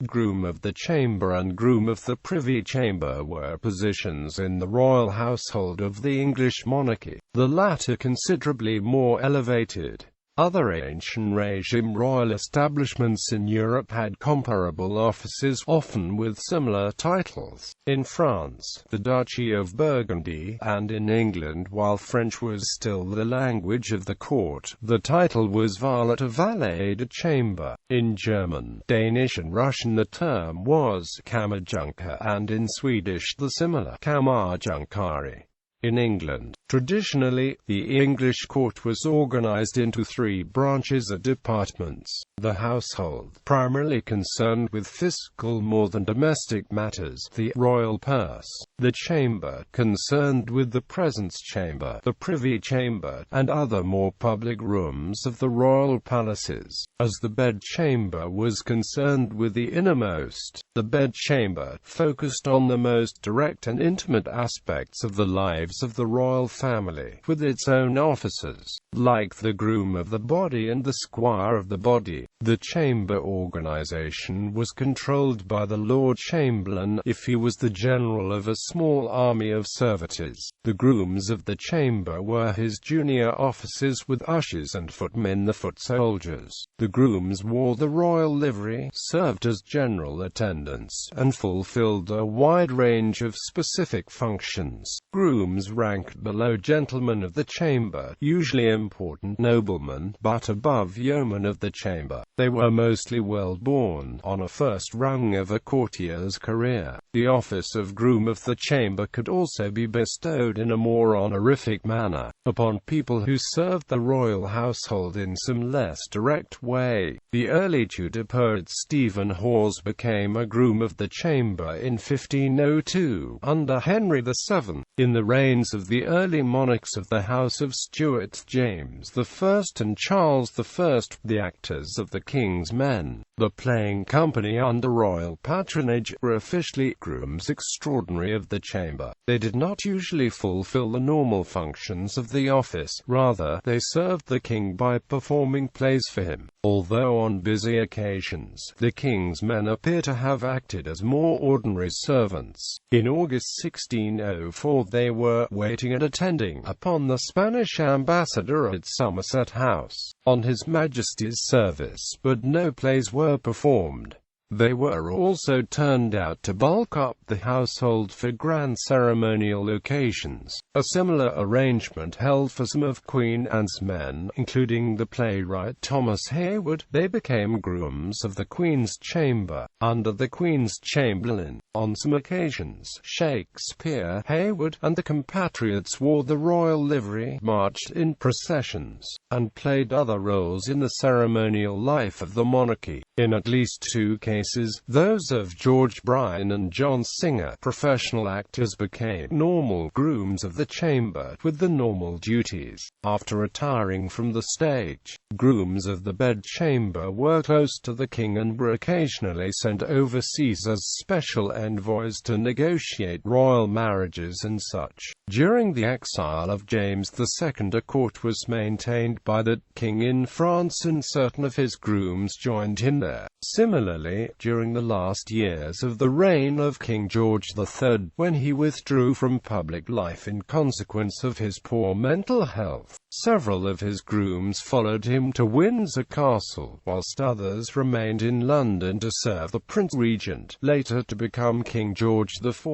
Groom of the Chamber and Groom of the Privy Chamber were positions in the royal household of the English monarchy, the latter considerably more elevated. Other Ancien Régime royal establishments in Europe had comparable offices, often with similar titles. In France, the Duchy of Burgundy, and in England, while French was still the language of the court, the title was varlet or valet.Chamber. In German, Danish and Russian the term was Kammarjunker, and in Swedish the similar Kammarjunkare. In England, traditionally, the English court was organized into three branches or departments: the household, primarily concerned with fiscal more than domestic matters, the royal purse; the chamber, concerned with the presence chamber, the privy chamber, and other more public rooms of the royal palaces; as the bedchamber was concerned with the innermost. The bedchamber focused on the most direct and intimate aspects of the lives of the royal family, with its own officers, like the groom of the body and the squire of the body. The chamber organization was controlled by the Lord Chamberlain, if he was the general of a small army of servitors. The grooms of the chamber were his junior officers, with ushers and footmen the foot soldiers. The grooms wore the royal livery, served as general attendants, and fulfilled a wide range of specific functions. Grooms ranked below gentlemen of the chamber, usually important noblemen, but above yeomen of the chamber. They were mostly well-born, on a first rung of a courtier's career. The office of groom of the chamber could also be bestowed in a more honorific manner upon people who served the royal household in some less direct way. The early Tudor poet Stephen Hawes became a groom of the chamber in 1502, under Henry VII. In the reigns of the early monarchs of the House of Stuart, James I and Charles I, the actors of the King's Men, the playing company under royal patronage, were officially grooms extraordinary of the chamber. They did not usually fulfill the normal functions of the office, rather, they served the king by performing plays for him. Although on busy occasions, the King's Men appear to have acted as more ordinary servants. In August 1604 they were waiting and attending upon the Spanish ambassador at Somerset House, on His Majesty's service, but no plays were performed. They were also turned out to bulk up the household for grand ceremonial occasions. A similar arrangement held for some of Queen Anne's men, including the playwright Thomas Heywood. They became grooms of the Queen's chamber, under the Queen's Chamberlain. On some occasions, Shakespeare, Heywood, and the compatriots wore the royal livery, marched in processions, and played other roles in the ceremonial life of the monarchy. In at least two cases, those of George Bryan and John Singer, professional actors became normal grooms of the chamber, with the normal duties. After retiring from the stage, grooms of the bedchamber were close to the king and were occasionally sent overseas as special envoys to negotiate royal marriages and such. During the exile of James II, a court was maintained by the king in France, and certain of his grooms joined him there. Similarly, during the last years of the reign of King George III, when he withdrew from public life in consequence of his poor mental health, several of his grooms followed him to Windsor Castle, whilst others remained in London to serve the Prince Regent, later to become King George IV.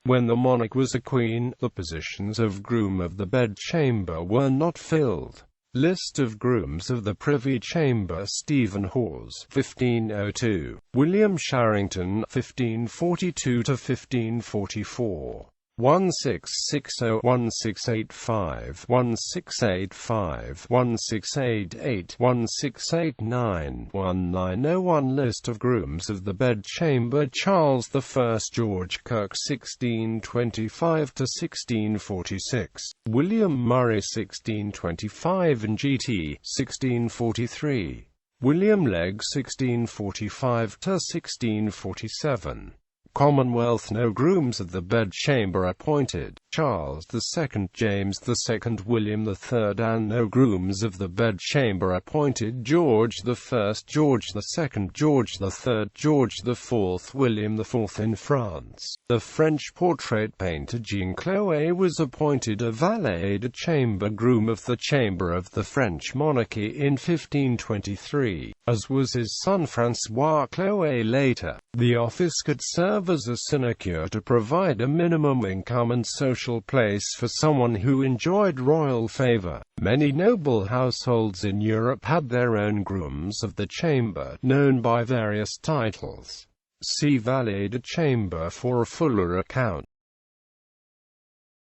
When the monarch was a queen, the positions of groom of the bedchamber were not filled. List of grooms of the Privy Chamber: Stephen Hawes, 1502. William Sharrington, 1542 to 1544. 1660, 1685, 1685, 1688, 1689, 1901. List of grooms of the bedchamber: Charles I, George Kirk, 1625 to 1646. William Murray, 1625, and G.T., 1643. William Legge, 1645 to 1647. Commonwealth. No grooms of the bedchamber appointed. Charles II, James II, William III, and no grooms of the bedchamber appointed. George I, George II, George III, George IV, William IV. In France, the French portrait painter Jean Chloé was appointed a valet de chambre groom of the chamber of the French monarchy in 1523, as was his son François Chloé later. The office could serve as a sinecure to provide a minimum income and social place for someone who enjoyed royal favor. Many noble households in Europe had their own grooms of the chamber, known by various titles. See valet de chambre for a fuller account.